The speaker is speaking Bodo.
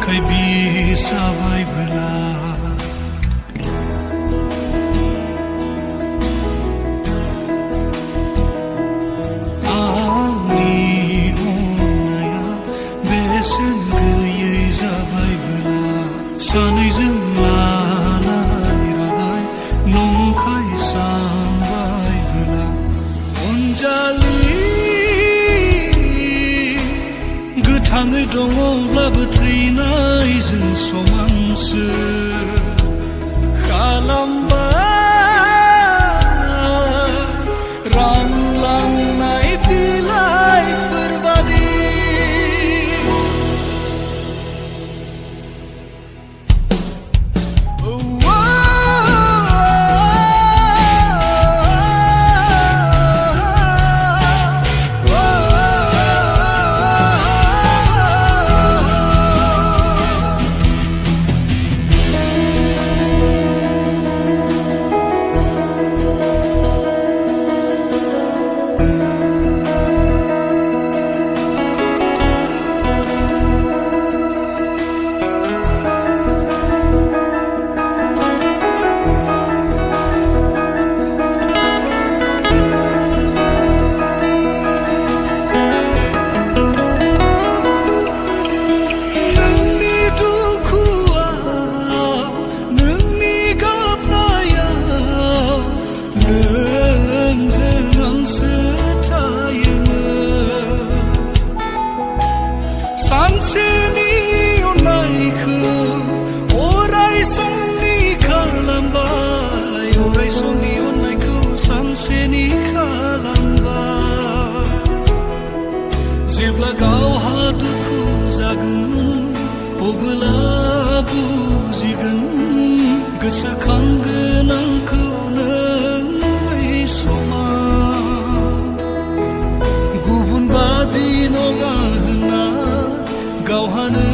थाखाय बिसाबायबोला आंनि अननाया बेसेन गैयै जाबायबोला सानैजों लानाय रादाय नंखाय सानबायबोला अनजालि गोथाङै दङब्लाबो थैनायजों समानसो खालामबाय रानलांनाय बिलाइफोर बादि सानसेनि अननायखौ अराय समनि खालामबाय अराय समनि अननायखौ सानसेनि खालामबाय जेब्ला गावहा दुखु जागोन अब्ला बुजिगोन गोसोखांगोन आंखौ नों बै समाव गुबुन बादि नङा गावहानो